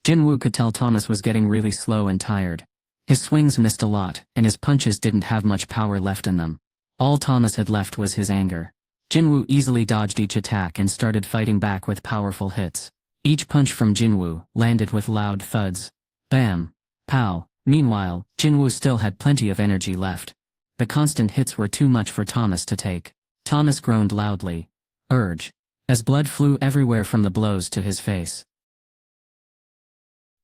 Jin-Woo could tell Thomas was getting really slow and tired. His swings missed a lot, and his punches didn't have much power left in them. All Thomas had left was his anger. Jin-Woo easily dodged each attack and started fighting back with powerful hits. Each punch from Jin-Woo landed with loud thuds. Bam! Pow! Meanwhile, Jin-Woo still had plenty of energy left. The constant hits were too much for Thomas to take. Thomas groaned loudly. Urge! As blood flew everywhere from the blows to his face.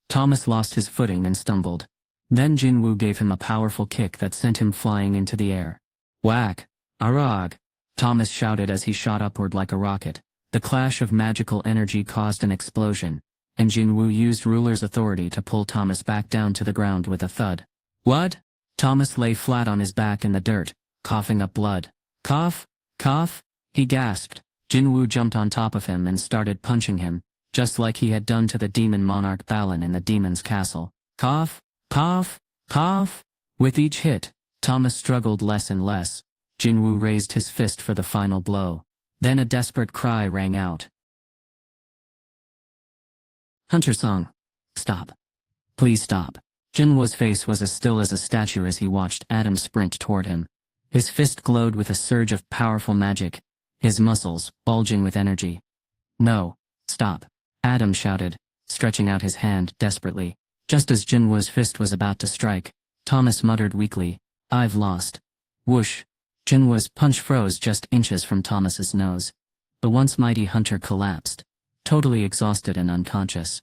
Thomas lost his footing and stumbled. Then Jin-Woo gave him a powerful kick that sent him flying into the air. Whack! Arag! Thomas shouted as he shot upward like a rocket. The clash of magical energy caused an explosion, and Jin-Woo used ruler's authority to pull Thomas back down to the ground with a thud. What? Thomas lay flat on his back in the dirt, coughing up blood. Cough! Cough! He gasped. Jin-Woo jumped on top of him and started punching him, just like he had done to the demon monarch Balin in the demon's castle. Cough! Cough! Cough! With each hit, Thomas struggled less and less. Jin-Woo raised his fist for the final blow. Then a desperate cry rang out. Hunter Song. Stop. Please stop. Jin-Woo's face was as still as a statue as he watched Adam sprint toward him. His fist glowed with a surge of powerful magic, his muscles bulging with energy. No, stop. Adam shouted, stretching out his hand desperately. Just as Jin-Woo's fist was about to strike, Thomas muttered weakly, I've lost. Whoosh. Jin-Woo's punch froze just inches from Thomas's nose. The once mighty hunter collapsed, totally exhausted and unconscious.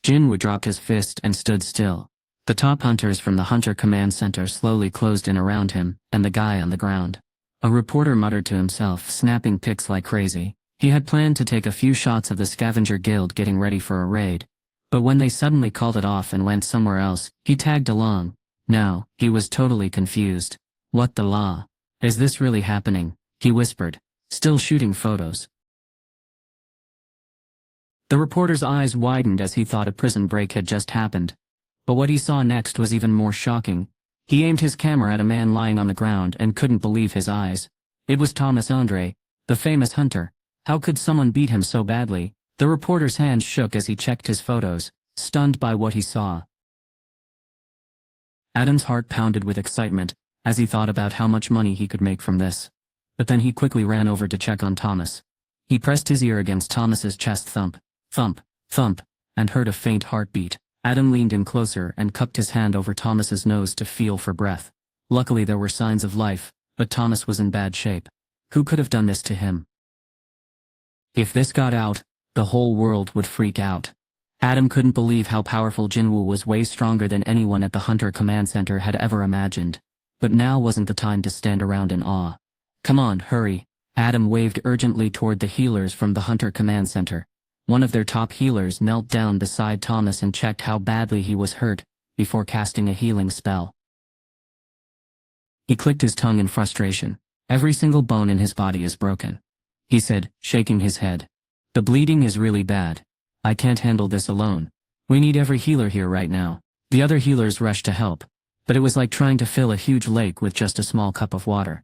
Jin-Woo dropped his fist and stood still. The top hunters from the Hunter Command Center slowly closed in around him and the guy on the ground. A reporter muttered to himself, snapping pics like crazy. He had planned to take a few shots of the scavenger guild getting ready for a raid. But when they suddenly called it off and went somewhere else, he tagged along. Now, he was totally confused. What the law? Is this really happening? He whispered, still shooting photos. The reporter's eyes widened as he thought a prison break had just happened. But what he saw next was even more shocking. He aimed his camera at a man lying on the ground and couldn't believe his eyes. It was Thomas Andre, the famous hunter. How could someone beat him so badly? The reporter's hands shook as he checked his photos, stunned by what he saw. Adam's heart pounded with excitement as he thought about how much money he could make from this. But then he quickly ran over to check on Thomas. He pressed his ear against Thomas's chest thump, thump, thump, and heard a faint heartbeat. Adam leaned in closer and cupped his hand over Thomas's nose to feel for breath. Luckily there were signs of life, but Thomas was in bad shape. Who could have done this to him? If this got out, the whole world would freak out. Adam couldn't believe how powerful Jin-Woo was, way stronger than anyone at the Hunter Command Center had ever imagined. But now wasn't the time to stand around in awe. Come on, hurry. Adam waved urgently toward the healers from the Hunter Command Center. One of their top healers knelt down beside Thomas and checked how badly he was hurt, before casting a healing spell. He clicked his tongue in frustration. Every single bone in his body is broken, he said, shaking his head. The bleeding is really bad. I can't handle this alone. We need every healer here right now. The other healers rushed to help, but it was like trying to fill a huge lake with just a small cup of water.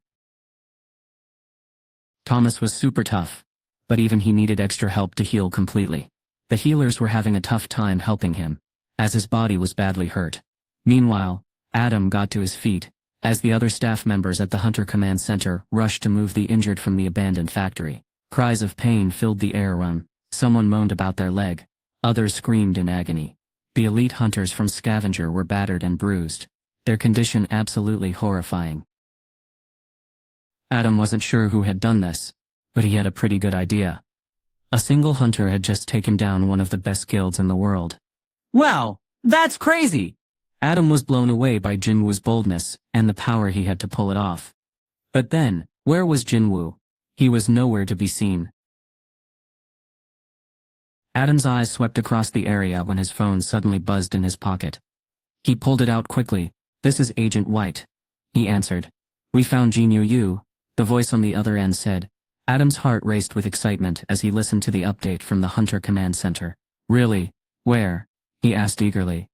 Thomas was super tough, but even he needed extra help to heal completely. The healers were having a tough time helping him, as his body was badly hurt. Meanwhile, Adam got to his feet, as the other staff members at the Hunter Command Center rushed to move the injured from the abandoned factory. Cries of pain filled the air room. Someone moaned about their leg. Others screamed in agony. The elite hunters from Scavenger were battered and bruised, their condition absolutely horrifying. Adam wasn't sure who had done this, but he had a pretty good idea. A single hunter had just taken down one of the best guilds in the world. Wow, that's crazy! Adam was blown away by Jin-Woo's boldness and the power he had to pull it off. But then, where was Jin-Woo? He was nowhere to be seen. Adam's eyes swept across the area when his phone suddenly buzzed in his pocket. He pulled it out quickly. This is Agent White, he answered. We found Jin-Woo, the voice on the other end said. Adam's heart raced with excitement as he listened to the update from the Hunter Command Center. Really? Where? He asked eagerly.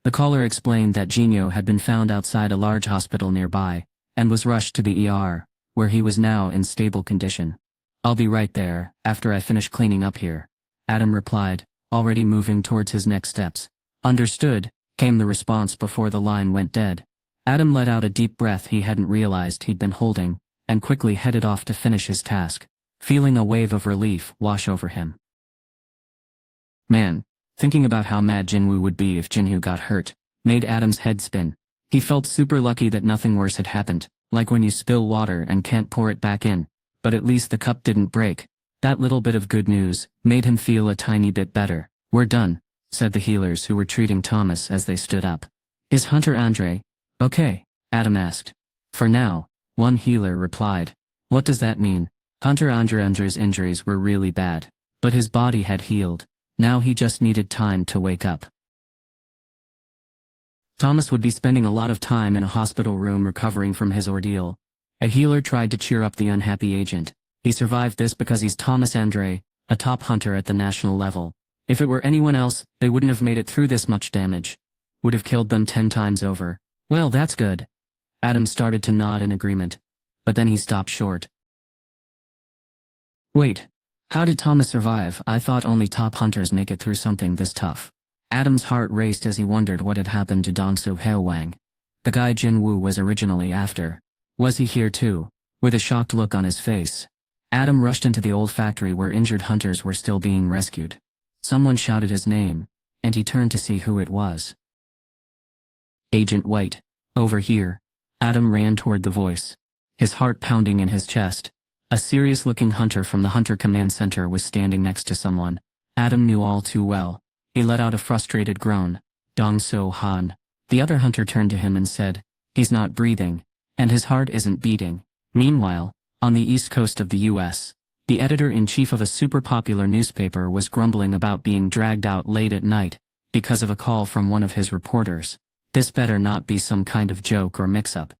The caller explained that Jin-Woo had been found outside a large hospital nearby, and was rushed to the ER, where he was now in stable condition. I'll be right there, after I finish cleaning up here, Adam replied, already moving towards his next steps. Understood, came the response before the line went dead. Adam let out a deep breath he hadn't realized he'd been holding, and quickly headed off to finish his task, feeling a wave of relief wash over him. Man, thinking about how mad Jin-Woo would be if Jin-Woo got hurt, made Adam's head spin. He felt super lucky that nothing worse had happened, like when you spill water and can't pour it back in, but at least the cup didn't break. That little bit of good news made him feel a tiny bit better. "We're done," said the healers who were treating Thomas as they stood up. "Is Hunter Andre okay?" Adam asked. "For now," one healer replied. "What does that mean?" Hunter Andre's injuries were really bad, but his body had healed. Now he just needed time to wake up. Thomas would be spending a lot of time in a hospital room recovering from his ordeal. A healer tried to cheer up the unhappy agent. "He survived this because he's Thomas Andre, a top hunter at the national level. If it were anyone else, they wouldn't have made it through this much damage. Would have killed them 10 times over." "Well, that's good." Adam started to nod in agreement, but then he stopped short. "Wait, how did Thomas survive? I thought only top hunters make it through something this tough." Adam's heart raced as he wondered what had happened to Dong-soo Heo-wang, the guy Jin-Woo was originally after. Was he here too? With a shocked look on his face, Adam rushed into the old factory where injured hunters were still being rescued. Someone shouted his name, and he turned to see who it was. "Agent White, over here." Adam ran toward the voice, his heart pounding in his chest. A serious-looking hunter from the Hunter Command Center was standing next to someone Adam knew all too well. He let out a frustrated groan. "Dong-soo Han." The other hunter turned to him and said, "He's not breathing, and his heart isn't beating." Meanwhile, on the east coast of the U.S., the editor-in-chief of a super-popular newspaper was grumbling about being dragged out late at night because of a call from one of his reporters. This better not be some kind of joke or mix-up.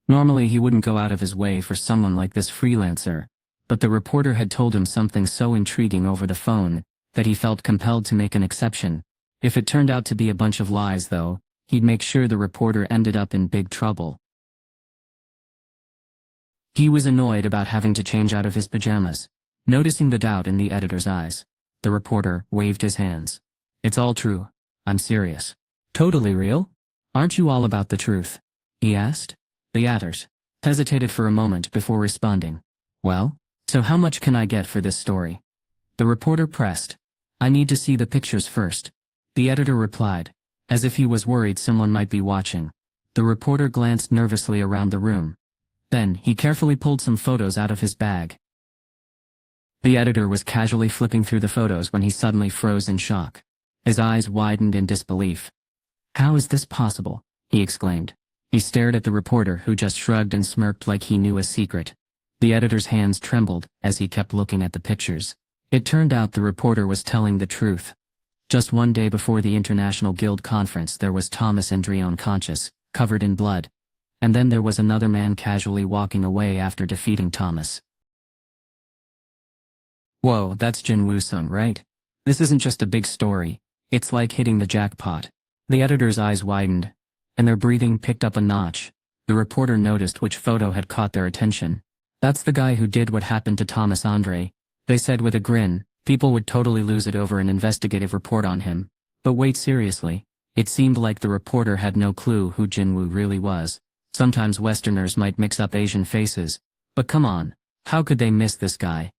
Normally he wouldn't go out of his way for someone like this freelancer, but the reporter had told him something so intriguing over the phone that he felt compelled to make an exception. If it turned out to be a bunch of lies, though, he'd make sure the reporter ended up in big trouble. He was annoyed about having to change out of his pajamas. Noticing the doubt in the editor's eyes, the reporter waved his hands. "It's all true. I'm serious." "Totally real? Aren't you all about the truth?" he asked. The editors hesitated for a moment before responding. "Well, so how much can I get for this story?" The reporter pressed. "I need to see the pictures first." The editor replied, as if he was worried someone might be watching. The reporter glanced nervously around the room. Then he carefully pulled some photos out of his bag. The editor was casually flipping through the photos when he suddenly froze in shock. His eyes widened in disbelief. "How is this possible?" he exclaimed. He stared at the reporter who just shrugged and smirked like he knew a secret. The editor's hands trembled as he kept looking at the pictures. It turned out the reporter was telling the truth. Just one day before the International Guild Conference there was Thomas Andre unconscious, covered in blood. And then there was another man casually walking away after defeating Thomas. Whoa, that's Jin-Woo-sung, right? This isn't just a big story. It's like hitting the jackpot. The editor's eyes widened, and their breathing picked up a notch. The reporter noticed which photo had caught their attention. "That's the guy who did what happened to Thomas Andre," they said with a grin. People would totally lose it over an investigative report on him. But wait, seriously. It seemed like the reporter had no clue who Jin-Woo really was. Sometimes Westerners might mix up Asian faces. But come on, how could they miss this guy?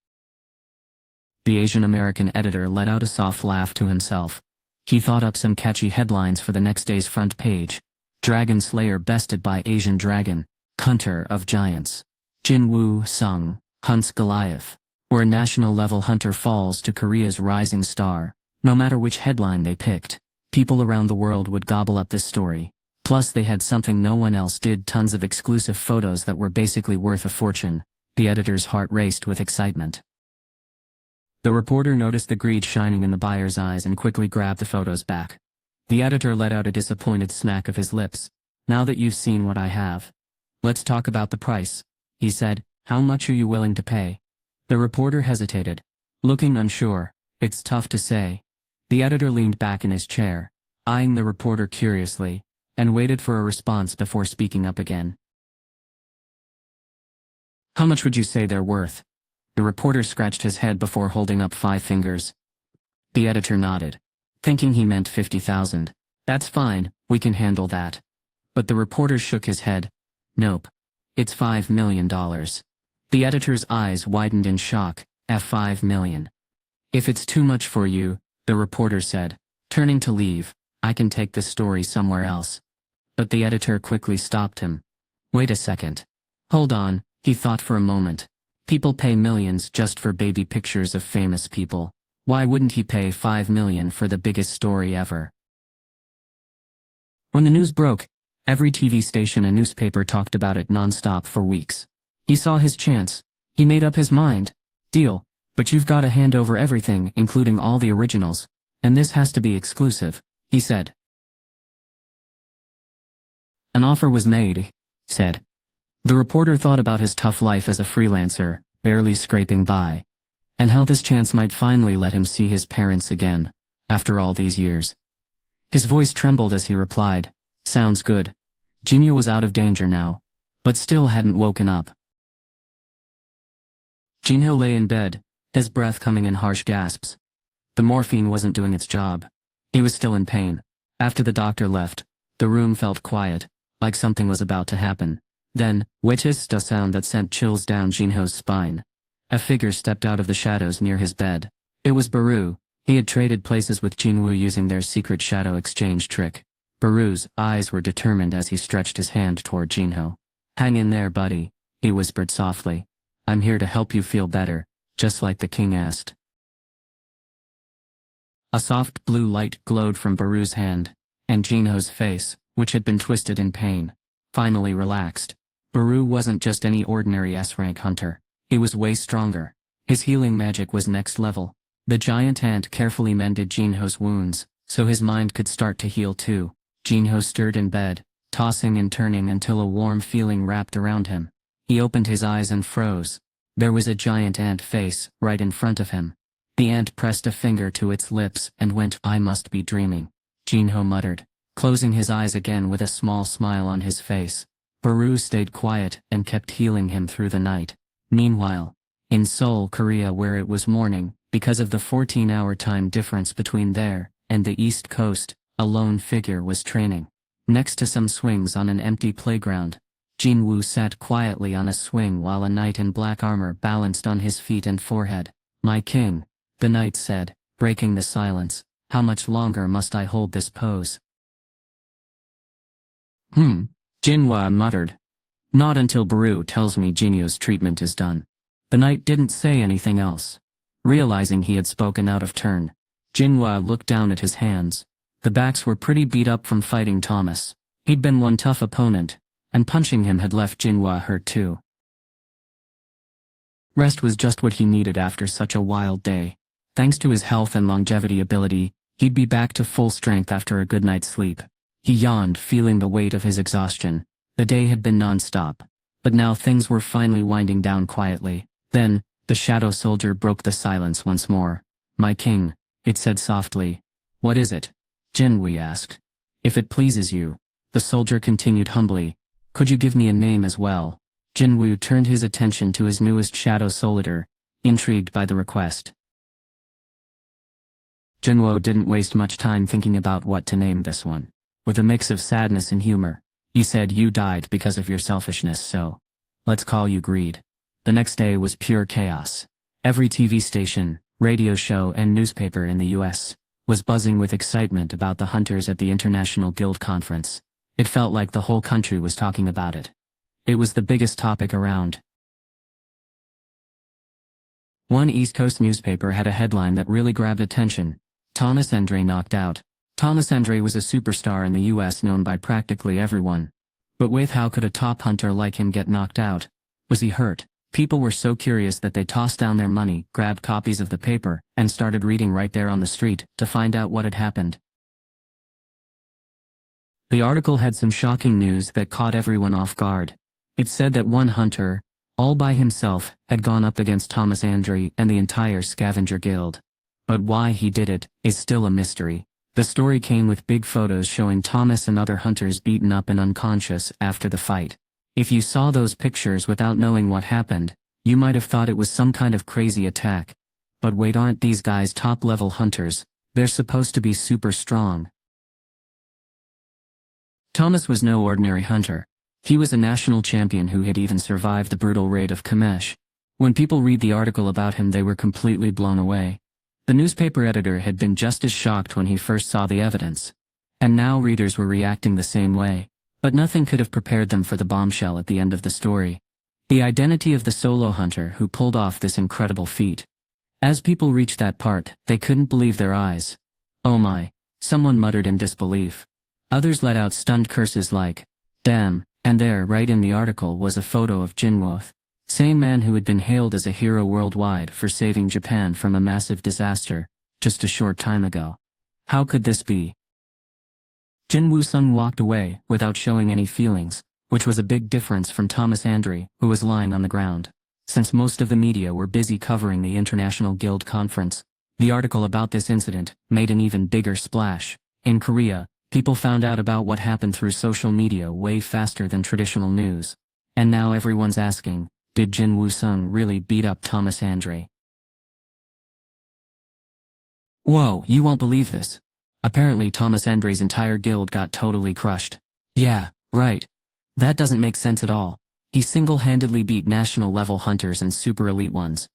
The Asian American editor let out a soft laugh to himself. He thought up some catchy headlines for the next day's front page. "Dragon Slayer bested by Asian Dragon, Hunter of Giants. Jin-Woo Sung, hunts Goliath." Where a national-level hunter falls to Korea's rising star. No matter which headline they picked, people around the world would gobble up this story. Plus they had something no one else did, tons of exclusive photos that were basically worth a fortune. The editor's heart raced with excitement. The reporter noticed the greed shining in the buyer's eyes and quickly grabbed the photos back. The editor let out a disappointed smack of his lips. "Now that you've seen what I have, let's talk about the price," he said. "How much are you willing to pay?" The reporter hesitated, looking unsure. "It's tough to say." The editor leaned back in his chair, eyeing the reporter curiously, and waited for a response before speaking up again. "How much would you say they're worth?" The reporter scratched his head before holding up 5 fingers. The editor nodded, thinking he meant 50,000. That's fine, we can handle that. But the reporter shook his head. Nope. It's $5 million. The editor's eyes widened in shock. $5 million. If it's too much for you, the reporter said, turning to leave, I can take this story somewhere else. But the editor quickly stopped him. Wait a second. Hold on, he thought for a moment. People pay millions just for baby pictures of famous people. Why wouldn't he pay $5 million for the biggest story ever? When the news broke, every TV station and newspaper talked about it nonstop for weeks. He saw his chance. He made up his mind. Deal, but you've got to hand over everything, including all the originals. And this has to be exclusive, he said. An offer was made, he said. The reporter thought about his tough life as a freelancer, barely scraping by, and how this chance might finally let him see his parents again, after all these years. His voice trembled as he replied, sounds good. Jin-Woo was out of danger now, but still hadn't woken up. Jin-Woo lay in bed, his breath coming in harsh gasps. The morphine wasn't doing its job. He was still in pain. After the doctor left, the room felt quiet, like something was about to happen. Then, witnessed a sound that sent chills down Jin-Woo's spine. A figure stepped out of the shadows near his bed. It was Baru. He had traded places with Jin-Woo using their secret shadow exchange trick. Baru's eyes were determined as he stretched his hand toward Jin-Woo. Hang in there, buddy, he whispered softly. I'm here to help you feel better, just like the king asked. A soft blue light glowed from Baru's hand, and Jin-Woo's face, which had been twisted in pain, finally relaxed. Baru wasn't just any ordinary S-rank hunter. He was way stronger. His healing magic was next level. The giant ant carefully mended Jin-Woo's wounds, so his mind could start to heal too. Jin-Woo stirred in bed, tossing and turning until a warm feeling wrapped around him. He opened his eyes and froze. There was a giant ant face right in front of him. The ant pressed a finger to its lips and went, I must be dreaming. Jin-Woo muttered, closing his eyes again with a small smile on his face. Baru stayed quiet and kept healing him through the night. Meanwhile, in Seoul, Korea, where it was morning, because of the 14-hour time difference between there and the East Coast, a lone figure was training. Next to some swings on an empty playground, Jin-Woo sat quietly on a swing while a knight in black armor balanced on his feet and forehead. My king, the knight said, breaking the silence, how much longer must I hold this pose? Jin-Woo muttered. Not until Baru tells me Jin-Woo's treatment is done. The knight didn't say anything else. Realizing he had spoken out of turn, Jin-Woo looked down at his hands. The backs were pretty beat up from fighting Thomas. He'd been one tough opponent, and punching him had left Jin-Woo hurt too. Rest was just what he needed after such a wild day. Thanks to his health and longevity ability, he'd be back to full strength after a good night's sleep. He yawned, feeling the weight of his exhaustion. The day had been non-stop, but now things were finally winding down quietly. Then, the shadow soldier broke the silence once more. My king, it said softly. What is it? Jin-Woo asked. If it pleases you, the soldier continued humbly. Could you give me a name as well? Jin-Woo turned his attention to his newest shadow soldier, intrigued by the request. Jin-Woo didn't waste much time thinking about what to name this one. With a mix of sadness and humor, he said, you died because of your selfishness, so let's call you Greed. The next day was pure chaos. Every TV station, radio show and newspaper in the US was buzzing with excitement about the hunters at the International Guild Conference. It felt like the whole country was talking about it. It was the biggest topic around. One East Coast newspaper had a headline that really grabbed attention. Thomas Andre knocked out. Thomas Andre was a superstar in the US known by practically everyone. But wait, how could a top hunter like him get knocked out? Was he hurt? People were so curious that they tossed down their money, grabbed copies of the paper, and started reading right there on the street to find out what had happened. The article had some shocking news that caught everyone off guard. It said that one hunter, all by himself, had gone up against Thomas Andre and the entire scavenger guild. But why he did it is still a mystery. The story came with big photos showing Thomas and other hunters beaten up and unconscious after the fight. If you saw those pictures without knowing what happened, you might have thought it was some kind of crazy attack. But wait, aren't these guys top-level hunters? They're supposed to be super strong. Thomas was no ordinary hunter. He was a national champion who had even survived the brutal raid of Kamesh. When people read the article about him, they were completely blown away. The newspaper editor had been just as shocked when he first saw the evidence. And now readers were reacting the same way. But nothing could have prepared them for the bombshell at the end of the story. The identity of the solo hunter who pulled off this incredible feat. As people reached that part, they couldn't believe their eyes. "Oh my," someone muttered in disbelief. Others let out stunned curses like, "Damn," and there, right in the article, was a photo of Jin-Woo, same man who had been hailed as a hero worldwide for saving Japan from a massive disaster, just a short time ago. How could this be? Jin-Woo Sung walked away, without showing any feelings, which was a big difference from Thomas Andre, who was lying on the ground. Since most of the media were busy covering the International Guild Conference, the article about this incident made an even bigger splash. In Korea, people found out about what happened through social media way faster than traditional news. And now everyone's asking, did Jin-Woo Sung really beat up Thomas Andre? Whoa, you won't believe this. Apparently Thomas Andre's entire guild got totally crushed. Yeah, right. That doesn't make sense at all. He single-handedly beat national-level hunters and super elite ones.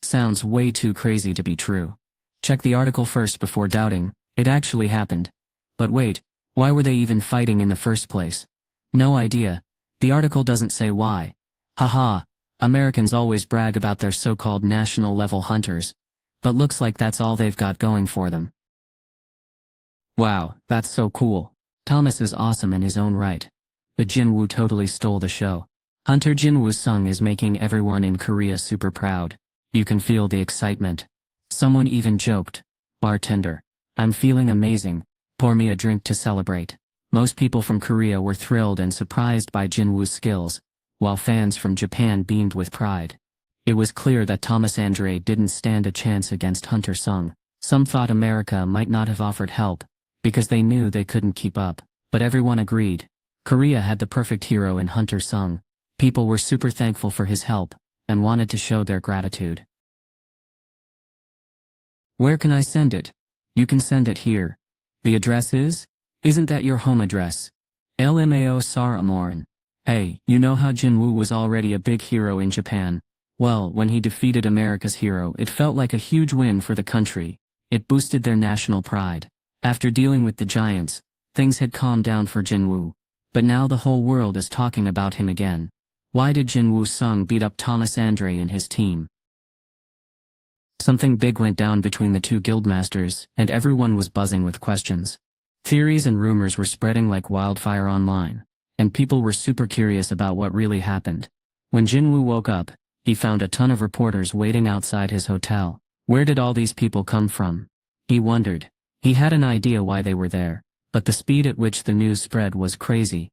Sounds way too crazy to be true. Check the article first before doubting. It actually happened. But wait, why were they even fighting in the first place? No idea. The article doesn't say why. Haha, Americans always brag about their so-called national-level hunters. But looks like that's all they've got going for them. Wow, that's so cool. Thomas is awesome in his own right. But Jin-Woo totally stole the show. Hunter Jin-Woo Sung is making everyone in Korea super proud. You can feel the excitement. Someone even joked, "Bartender, I'm feeling amazing. Pour me a drink to celebrate." Most people from Korea were thrilled and surprised by Jin-Woo's skills, while fans from Japan beamed with pride. It was clear that Thomas Andre didn't stand a chance against Hunter Sung. Some thought America might not have offered help, because they knew they couldn't keep up, but everyone agreed. Korea had the perfect hero in Hunter Sung. People were super thankful for his help, and wanted to show their gratitude. Where can I send it? You can send it here. The address is? Isn't that your home address? LMAO Sar Amorn. Hey, you know how Jin-Woo was already a big hero in Japan? Well, when he defeated America's hero, it felt like a huge win for the country. It boosted their national pride. After dealing with the giants, things had calmed down for Jin-Woo. But now the whole world is talking about him again. Why did Jin-Woo Sung beat up Thomas Andre and his team? Something big went down between the two guildmasters, and everyone was buzzing with questions. Theories and rumors were spreading like wildfire online, and people were super curious about what really happened. When Jin-Woo woke up, he found a ton of reporters waiting outside his hotel. Where did all these people come from? He wondered. He had an idea why they were there, but the speed at which the news spread was crazy.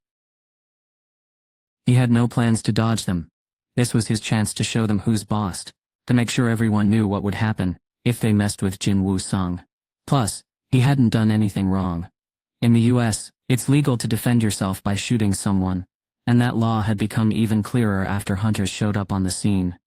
He had no plans to dodge them. This was his chance to show them who's boss, to make sure everyone knew what would happen if they messed with Jin-Woo Sung. Plus, he hadn't done anything wrong. In the US, it's legal to defend yourself by shooting someone, and that law had become even clearer after hunters showed up on the scene.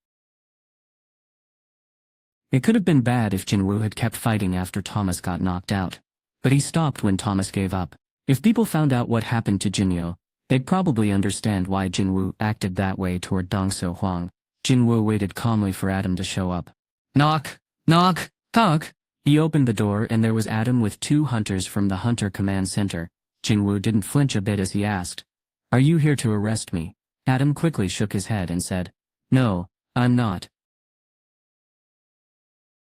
It could have been bad if Jin-Woo had kept fighting after Thomas got knocked out. But he stopped when Thomas gave up. If people found out what happened to Jin-Yo, they'd probably understand why Jin-Woo acted that way toward Dong-So Hwang. Jin-Woo waited calmly for Adam to show up. Knock, knock, knock. He opened the door and there was Adam with two hunters from the Hunter Command Center. Jin-Woo didn't flinch a bit as he asked, "Are you here to arrest me?" Adam quickly shook his head and said, "No, I'm not.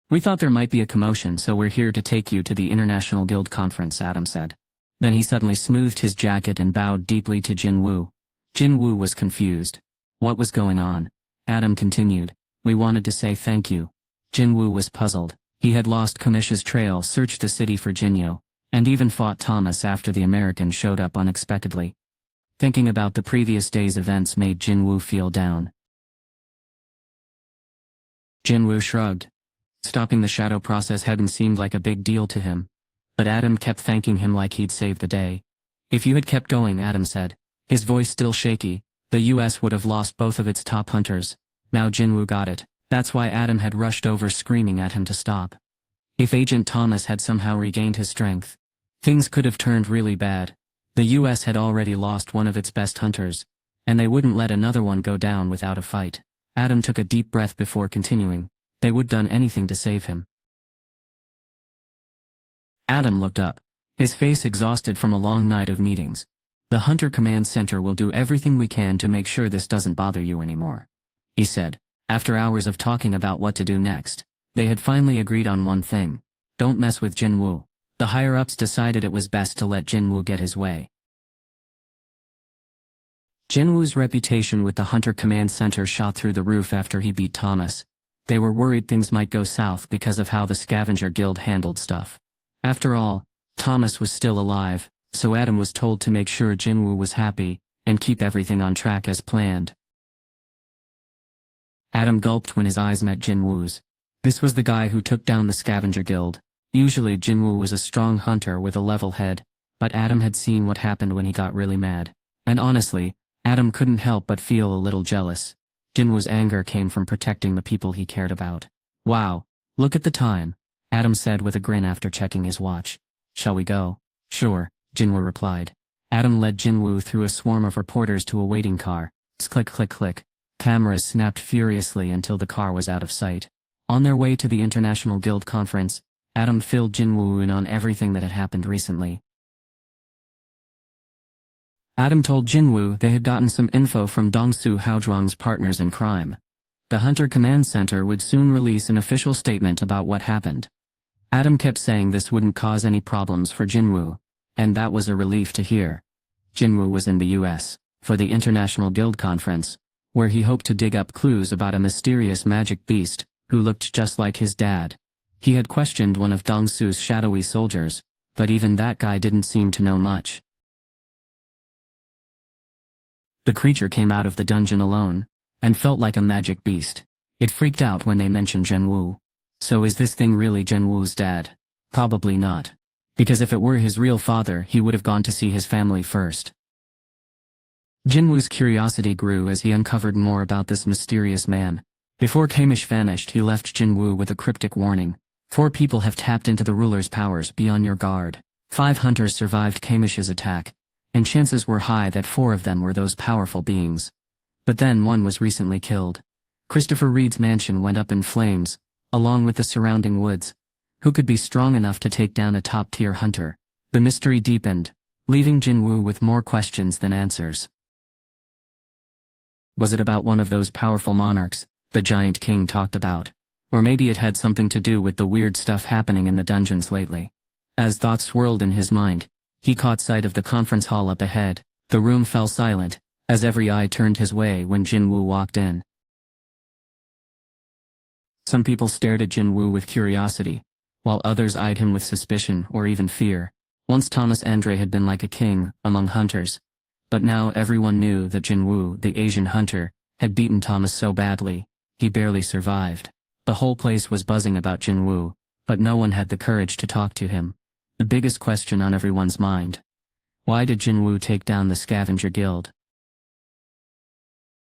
We thought there might be a commotion, so we're here to take you to the International Guild Conference," Adam said. Then he suddenly smoothed his jacket and bowed deeply to Jin-Woo. Jin-Woo was confused. What was going on? Adam continued, "We wanted to say thank you." Jin-Woo was puzzled. He had lost Kamish's trail, searched the city for Jin-Yo, and even fought Thomas after the American showed up unexpectedly. Thinking about the previous day's events made Jin-Woo feel down. Jin-Woo shrugged. Stopping the shadow process hadn't seemed like a big deal to him. But Adam kept thanking him like he'd saved the day. "If you had kept going," Adam said, his voice still shaky, "the US would have lost both of its top hunters. Now Jin-Woo got it, That's why Adam had rushed over screaming at him to stop. If Agent Thomas had somehow regained his strength, things could have turned really bad. The US had already lost one of its best hunters, and they wouldn't let another one go down without a fight. Adam took a deep breath before continuing. They would done anything to save him. Adam looked up, his face exhausted from a long night of meetings. The Hunter Command Center will do everything we can to make sure this doesn't bother you anymore, he said. After hours of talking about what to do next, they had finally agreed on one thing. Don't mess with Jin-Woo. The higher-ups decided it was best to let Jin-Woo get his way. Jin-Woo's reputation with the Hunter Command Center shot through the roof after he beat Thomas. They were worried things might go south because of how the Scavenger Guild handled stuff. After all, Thomas was still alive, so Adam was told to make sure Jin-Woo was happy, and keep everything on track as planned. Adam gulped when his eyes met Jin-Woo's. This was the guy who took down the Scavenger Guild. Usually Jin-Woo was a strong hunter with a level head, but Adam had seen what happened when he got really mad. And honestly, Adam couldn't help but feel a little jealous. Jin-Woo's anger came from protecting the people he cared about. Wow, look at the time, Adam said with a grin after checking his watch. Shall we go? Sure, Jin-Woo replied. Adam led Jin-Woo through a swarm of reporters to a waiting car. Click click click. Cameras snapped furiously until the car was out of sight. On their way to the International Guild Conference, Adam filled Jin-Woo in on everything that had happened recently. Adam told Jin-Woo they had gotten some info from Dong-Soo Haozhuang's partners in crime. The Hunter Command Center would soon release an official statement about what happened. Adam kept saying this wouldn't cause any problems for Jin-Woo, and that was a relief to hear. Jin-Woo was in the US, for the International Guild Conference, where he hoped to dig up clues about a mysterious magic beast, who looked just like his dad. He had questioned one of Dong-Soo's shadowy soldiers, but even that guy didn't seem to know much. The creature came out of the dungeon alone, and felt like a magic beast. It freaked out when they mentioned Jin-Woo. So is this thing really Jin-Woo's dad? Probably not. Because if it were his real father, he would have gone to see his family first. Jin-Woo's curiosity grew as he uncovered more about this mysterious man. Before Kamish vanished, he left Jin-Woo with a cryptic warning. 4 people have tapped into the ruler's powers. Be on your guard. 5 hunters survived Kamish's attack, and chances were high that 4 of them were those powerful beings. But then one was recently killed. Christopher Reed's mansion went up in flames, along with the surrounding woods. Who could be strong enough to take down a top-tier hunter? The mystery deepened, leaving Jin-Woo with more questions than answers. Was it about one of those powerful monarchs the Giant King talked about? Or maybe it had something to do with the weird stuff happening in the dungeons lately. As thoughts swirled in his mind, he caught sight of the conference hall up ahead. The room fell silent, as every eye turned his way when Jin-Woo walked in. Some people stared at Jin-Woo with curiosity, while others eyed him with suspicion or even fear. Once Thomas Andre had been like a king among hunters, but now everyone knew that Jin-Woo, the Asian hunter, had beaten Thomas so badly, he barely survived. The whole place was buzzing about Jin-Woo, but no one had the courage to talk to him. The biggest question on everyone's mind. Why did Jin-Woo take down the Scavenger Guild?